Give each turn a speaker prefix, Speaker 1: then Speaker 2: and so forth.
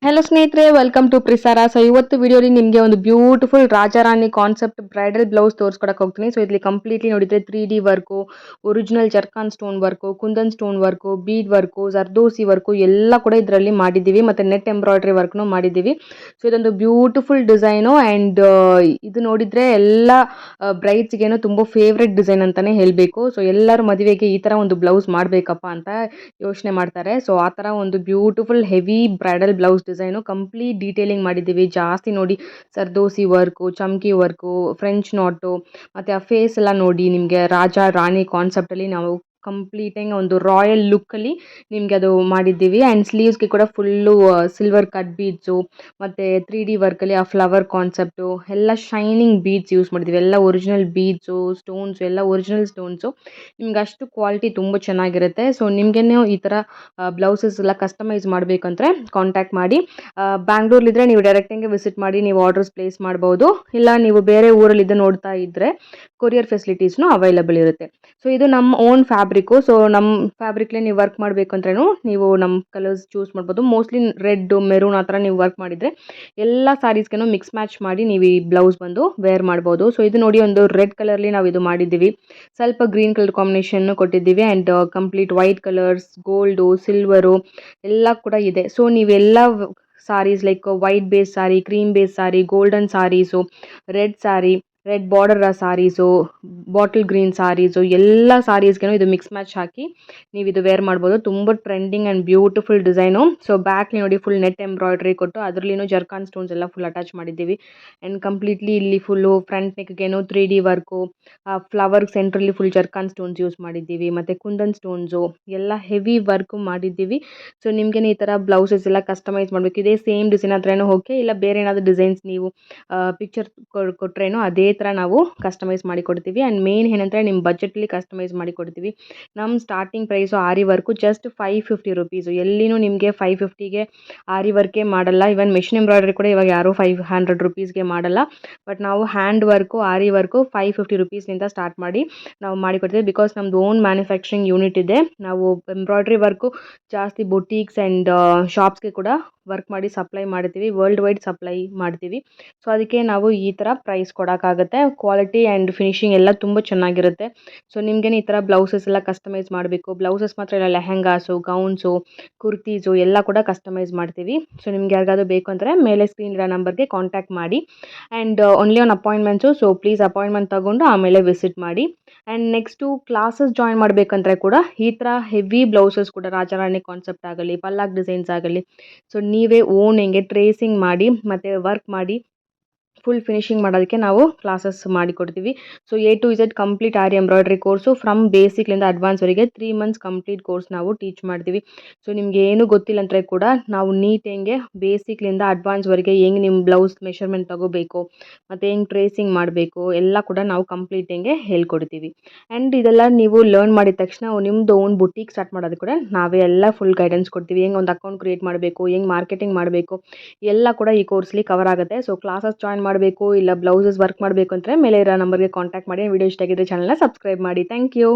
Speaker 1: Hello ಸ್ನೇಹಿತರೆ, welcome to ಪ್ರಿಸಾರಾ. So ಇವತ್ತು ವಿಡಿಯೋಲಿ ನಿಮಗೆ ಒಂದು ಬ್ಯೂಟಿಫುಲ್ ರಾಜಾರಾಣಿ ಕಾನ್ಸೆಪ್ಟ್ ಬ್ರೈಡಲ್ ಬ್ಲೌಸ್ ತೋರಿಸ್ಕೊಡಕ್ಕೆ ಹೋಗ್ತೀನಿ. ಸೊ ಇಲ್ಲಿ ಕಂಪ್ಲೀಟ್ಲಿ ನೋಡಿದ್ರೆ 3D work, original zircon stone work, kundan stone work, bead work, zardozi work ಎಲ್ಲ ಕೂಡ ಇದರಲ್ಲಿ ಮಾಡಿದ್ದೀವಿ. ಮತ್ತು ನೆಟ್ ಎಂಬ್ರಾಯ್ಡ್ರಿ ವರ್ಕ್ನು ಮಾಡಿದ್ದೀವಿ. ಸೊ ಇದೊಂದು ಬ್ಯೂಟಿಫುಲ್ ಡಿಸೈನು ಆ್ಯಂಡ್ ಇದು ನೋಡಿದರೆ ಎಲ್ಲ ಬ್ರೈಡ್ಸ್ಗೇನೋ ತುಂಬ ಫೇವ್ರೆಟ್ ಡಿಸೈನ್ ಅಂತಲೇ ಹೇಳಬೇಕು. ಸೊ ಎಲ್ಲರೂ ಮದುವೆಗೆ ಈ ಥರ ಒಂದು ಬ್ಲೌಸ್ ಮಾಡಬೇಕಪ್ಪ ಅಂತ ಯೋಚನೆ ಮಾಡ್ತಾರೆ. ಸೊ ಆ ಥರ ಒಂದು beautiful heavy bridal blouse design complete detailing ಮಾಡಿದ್ದೀವಿ. ಜಾಸ್ತಿ ನೋಡಿ ಸರ್ದೋಸಿ ವರ್ಕು, ಚಮ್ಕಿ ವರ್ಕು, ಫ್ರೆಂಚ್ ನಾಟು ಮತ್ತು ಆ ಫೇಸ್ ಎಲ್ಲ ನೋಡಿ ನಿಮಗೆ ರಾಜ ರಾಣಿ ಕಾನ್ಸೆಪ್ಟಲ್ಲಿ ನಾವು ಕಂಪ್ಲೀಟಾಗಿ ಒಂದು ರಾಯಲ್ ಲುಕ್ಕಲ್ಲಿ ನಿಮಗೆ ಅದು ಮಾಡಿದ್ದೀವಿ. ಆ್ಯಂಡ್ ಸ್ಲೀವ್ಸ್ಗೆ ಕೂಡ ಫುಲ್ಲು ಸಿಲ್ವರ್ ಕಟ್ ಬೀಡ್ಸು ಮತ್ತು 3D ವರ್ಕಲ್ಲಿ ಆ ಫ್ಲವರ್ ಕಾನ್ಸೆಪ್ಟು ಎಲ್ಲ ಶೈನಿಂಗ್ ಬೀಡ್ಸ್ ಯೂಸ್ ಮಾಡಿದ್ದೀವಿ. ಎಲ್ಲ ಒರಿಜಿನಲ್ ಬೀಡ್ಸು, ಸ್ಟೋನ್ಸು ಎಲ್ಲ ಒರಿಜಿನಲ್ ಸ್ಟೋನ್ಸು. ನಿಮ್ಗೆ ಅಷ್ಟು ಕ್ವಾಲಿಟಿ ತುಂಬ ಚೆನ್ನಾಗಿರುತ್ತೆ. ಸೊ ನಿಮಗೇನು ಈ ಥರ ಬ್ಲೌಸಸ್ ಎಲ್ಲ ಕಸ್ಟಮೈಸ್ ಮಾಡಬೇಕಂದ್ರೆ ಕಾಂಟ್ಯಾಕ್ಟ್ ಮಾಡಿ. ಬ್ಯಾಂಗ್ಳೂರ್ಲಿದ್ದರೆ ನೀವು ಡೈರೆಕ್ಟಾಗಿ ವಿಸಿಟ್ ಮಾಡಿ ನೀವು ಆರ್ಡರ್ಸ್ ಪ್ಲೇಸ್ ಮಾಡ್ಬೋದು. ಇಲ್ಲ ನೀವು ಬೇರೆ ಊರಲ್ಲಿದ್ದು ನೋಡ್ತಾ ಇದ್ದರೆ ಕೊರಿಯರ್ ಫೆಸಿಲಿಟೀಸ್ನು ಅವೈಲಬಲ್ ಇರುತ್ತೆ. ಸೊ ಇದು ನಮ್ಮ ಓನ್ ಫ್ಯಾಬ್ರಿಕ್ಕು. ಸೊ ನಮ್ಮ ಫ್ಯಾಬ್ರಿಕ್ಲೇ ನೀವು ವರ್ಕ್ ಮಾಡಬೇಕಂದ್ರೂ ನೀವು ನಮ್ಮ ಕಲರ್ಸ್ ಚೂಸ್ ಮಾಡ್ಬೋದು. ಮೋಸ್ಟ್ಲಿ ರೆಡ್, ಮೆರೂನ್ ಆ ಥರ ನೀವು ವರ್ಕ್ ಮಾಡಿದರೆ ಎಲ್ಲ ಸ್ಯಾರೀಸ್ಗೂ ಮಿಕ್ಸ್ ಮ್ಯಾಚ್ ಮಾಡಿ ನೀವು ಈ ಬ್ಲೌಸ್ ಬಂದು ವೇರ್ ಮಾಡ್ಬೋದು. ಸೊ ಇದು ನೋಡಿ ಒಂದು ರೆಡ್ ಕಲರ್ಲಿ ನಾವು ಇದು ಮಾಡಿದ್ದೀವಿ. ಸ್ವಲ್ಪ ಗ್ರೀನ್ ಕಲರ್ ಕಾಂಬಿನೇಷನ್ನು ಕೊಟ್ಟಿದ್ದೀವಿ. And complete white colours, gold, silver ಎಲ್ಲ ಕೂಡ ಇದೆ. ಸೊ ನೀವೆಲ್ಲ ಸಾರೀಸ್ ಲೈಕ್ ವೈಟ್ ಬೇಸ್ ಸಾರಿ, ಕ್ರೀಮ್ ಬೇಸ್ ಸಾರಿ, ಗೋಲ್ಡನ್ ಸಾರೀಸು, ರೆಡ್ ಸಾರಿ, ರೆಡ್ ಬಾರ್ಡರ್ ಸಾರೀಸು, ಬಾಟಲ್ ಗ್ರೀನ್ ಸಾರೀಸು ಎಲ್ಲ ಸಾರೀಸ್ಗೂ ಇದು ಮಿಕ್ಸ್ ಮ್ಯಾಚ್ ಹಾಕಿ ನೀವು ಇದು ವೇರ್ ಮಾಡ್ಬೋದು. ತುಂಬ trending and beautiful design. So ಬ್ಯಾಕ್ಲಿ ನೋಡಿ ಫುಲ್ ನೆಟ್ ಎಂಬ್ರಾಯ್ಡ್ರಿ ಕೊಟ್ಟು ಅದರಲ್ಲಿನೂ ಜರ್ಕಾನ್ ಸ್ಟೋನ್ಸ್ ಎಲ್ಲ ಫುಲ್ ಅಟ್ಯಾಚ್ ಮಾಡಿದ್ದೀವಿ. ಆ್ಯಂಡ್ ಕಂಪ್ಲೀಟ್ಲಿ ಇಲ್ಲಿ ಫುಲ್ಲು ಫ್ರಂಟ್ ನೆಕ್ಗೇನು 3D ವರ್ಕು, ಫ್ಲವರ್ ಸೆಂಟ್ರಲ್ಲಿ ಫುಲ್ ಜರ್ಕಾನ್ ಸ್ಟೋನ್ಸ್ ಯೂಸ್ ಮಾಡಿದ್ದೀವಿ. ಮತ್ತು ಕುಂದನ್ ಸ್ಟೋನ್ಸು ಎಲ್ಲ ಹೆವಿ ವರ್ಕು ಮಾಡಿದ್ದೀವಿ. ಸೊ ನಿಮಗೇನು ಈ ಥರ ಬ್ಲೌಸಸ್ ಎಲ್ಲ ಕಸ್ಟಮೈಸ್ ಮಾಡಬೇಕು, ಇದೇ ಸೇಮ್ ಡಿಸೈನ್ ಹತ್ರನೂ ಓಕೆ, ಇಲ್ಲ ಬೇರೆ ಏನಾದರೂ ಡಿಸೈನ್ಸ್ ನೀವು ಪಿಕ್ಚರ್ ಕೊಟ್ಟರೇನೋ ಅದೇ ಥರ ನಾವು ಕಸ್ಟಮೈಸ್ ಮಾಡಿ ಕೊಡ್ತೀವಿ. ಆ್ಯಂಡ್ ಮೇನ್ ಏನಂದರೆ ನಿಮ್ಮ ಬಜೆಟಲ್ಲಿ ಕಸ್ಟಮೈಸ್ ಮಾಡಿ ಕೊಡ್ತೀವಿ. ನಮ್ಮ ಸ್ಟಾರ್ಟಿಂಗ್ ಪ್ರೈಸು ಆರಿ ವರ್ಕು ಜಸ್ಟ್ 550 ರುಪೀಸು. ಎಲ್ಲಿನೂ ನಿಮಗೆ 550ಗೆ ಆರಿ ವರ್ಕೇ ಮಾಡಲ್ಲ. ಇವನ್ ಮೆಷಿನ್ ಎಂಬ್ರಾಯ್ಡ್ರಿ ಕೂಡ ಇವಾಗ ಯಾರೂ 500 ರುಪೀಸ್ಗೆ ಮಾಡಲ್ಲ. ಬಟ್ ನಾವು ಹ್ಯಾಂಡ್ ವರ್ಕು, ಆರಿ ವರ್ಕು 550 ರುಪೀಸ್ನಿಂದ ಸ್ಟಾರ್ಟ್ ಮಾಡಿ ನಾವು ಮಾಡಿಕೊಡ್ತೀವಿ. ಬಿಕಾಸ್ ನಮ್ಮದು ಓನ್ ಮ್ಯಾನುಫ್ಯಾಕ್ಚರಿಂಗ್ ಯೂನಿಟ್ ಇದೆ. ನಾವು ಎಂಬ್ರಾಯ್ಡ್ರಿ ವರ್ಕು ಜಾಸ್ತಿ ಬೊಟೀಕ್ಸ್ ಆ್ಯಂಡ್ ಶಾಪ್ಸ್ಗೆ ಕೂಡ ವರ್ಕ್ ಮಾಡಿ ಸಪ್ಲೈ ಮಾಡ್ತೀವಿ. ವರ್ಲ್ಡ್ ವೈಡ್ ಸಪ್ಲೈ ಮಾಡ್ತೀವಿ. ಸೊ ಅದಕ್ಕೆ ನಾವು ಈ ಥರ ಪ್ರೈಸ್ ಕೊಡೋಕ್ಕಾಗುತ್ತೆ. ಕ್ವಾಲಿಟಿ ಆ್ಯಂಡ್ ಫಿನಿಶಿಂಗ್ ಎಲ್ಲ ತುಂಬ ಚೆನ್ನಾಗಿರುತ್ತೆ. ಸೊ ನಿಮಗೇನು ಈ ಥರ ಬ್ಲೌಸಸ್ ಎಲ್ಲ ಕಸ್ಟಮೈಸ್ ಮಾಡಬೇಕು, ಬ್ಲೌಸಸ್ ಮಾತ್ರ ಇಲ್ಲ, ಲೆಹೆಂಗಾಸು, ಗೌನ್ಸು, ಕುರ್ತೀಸು ಎಲ್ಲ ಕೂಡ ಕಸ್ಟಮೈಸ್ ಮಾಡ್ತೀವಿ. ಸೊ ನಿಮ್ಗೆ ಯಾರಿಗಾದ್ರೂ ಬೇಕು ಅಂದರೆ ಮೇಲೆ ಸ್ಕ್ರೀನ್ ಇರೋ ನಂಬರ್ಗೆ ಕಾಂಟ್ಯಾಕ್ಟ್ ಮಾಡಿ. And only on appointments. So please appointment ತೊಗೊಂಡು ಆಮೇಲೆ ವಿಸಿಟ್ ಮಾಡಿ. ಆ್ಯಂಡ್ ನೆಕ್ಸ್ಟು ಕ್ಲಾಸಸ್ ಜಾಯಿನ್ ಮಾಡಬೇಕಂದ್ರೆ ಕೂಡ ಈ ಥರ ಹೆವಿ ಬ್ಲೌಸಸ್ ಕೂಡ ರಾಜಾರಾಣಿ ಕಾನ್ಸೆಪ್ಟ್ ಆಗಲಿ, ಪಲ್ಲಾಕ್ ಡಿಸೈನ್ಸ್ ಆಗಲಿ, ಸೊ ನೀವೇ ಓನ್ ಹೆಂಗೆ ಟ್ರೇಸಿಂಗ್ ಮಾಡಿ ಮತ್ತು ವರ್ಕ್ ಮಾಡಿ ಫುಲ್ ಫಿನಿಶಿಂಗ್ ಮಾಡೋದಕ್ಕೆ ನಾವು ಕ್ಲಾಸಸ್ ಮಾಡಿಕೊಡ್ತೀವಿ. So A to Z complete aari embroidery course from ಬೇಸಿಕ್ಲಿಂದ ಅಡ್ವಾನ್ಸ್ವರೆಗೆ 3 ಮಂತ್ಸ್ ಕಂಪ್ಲೀಟ್ ಕೋರ್ಸ್ ನಾವು ಟೀಚ್ ಮಾಡ್ತೀವಿ. ಸೊ ನಿಮ್ಗೆ ಏನು ಗೊತ್ತಿಲ್ಲ ಅಂದರೆ ಕೂಡ ನಾವು ನೀಟ್ ಹೆಂಗೆ ಬೇಸಿಕ್ಲಿಂದ ಅಡ್ವಾನ್ಸ್ವರೆಗೆ ಹೆಂಗೆ ನಿಮ್ಮ ಬ್ಲೌಸ್ ಮೆಷರ್ಮೆಂಟ್ ತೊಗೋಬೇಕು ಮತ್ತು ಹೆಂಗೆ ಟ್ರೇಸಿಂಗ್ ಮಾಡಬೇಕು ಎಲ್ಲ ಕೂಡ ನಾವು ಕಂಪ್ಲೀಟ್ ಹೆಂಗೆ ಹೇಳ್ಕೊಡ್ತೀವಿ. ಆ್ಯಂಡ್ ಇದೆಲ್ಲ ನೀವು ಲರ್ನ್ ಮಾಡಿದ ತಕ್ಷಣ ನಿಮ್ಮದು ಓನ್ ಬುಟೀಕ್ ಸ್ಟಾರ್ಟ್ ಮಾಡೋದು ಕೂಡ ನಾವೇ ಎಲ್ಲ ಫುಲ್ ಗೈಡೆನ್ಸ್ ಕೊಡ್ತೀವಿ. ಹೆಂಗೆ ಒಂದು ಅಕೌಂಟ್ ಕ್ರಿಯೇಟ್ ಮಾಡಬೇಕು, ಹೆಂಗೆ ಮಾರ್ಕೆಟಿಂಗ್ ಮಾಡಬೇಕು ಎಲ್ಲ ಕೂಡ ಈ ಕೋರ್ಸ್ಲಿ ಕವರ್ ಆಗುತ್ತೆ. ಸೊ ಕ್ಲಾಸಸ್ ಜಾಯಿನ್ ಮಾಡಬೇಕು, ಇಲ್ಲ ಬ್ಲೌಸಸ್ ವರ್ಕ್ ಮಾಡಬೇಕು ಅಂದರೆ ಮೇಲೆ ಇರೋ ನಂಬರ್ಗೆ ಕಾಂಟ್ಯಾಕ್ಟ್ ಮಾಡಿ. ವಿಡಿಯೋ ಇಷ್ಟ ಆಗಿದ್ರೆ ಚಾನಲ್ನ ಸಬ್ಸ್ಕ್ರೈಬ್ ಮಾಡಿ. Thank you.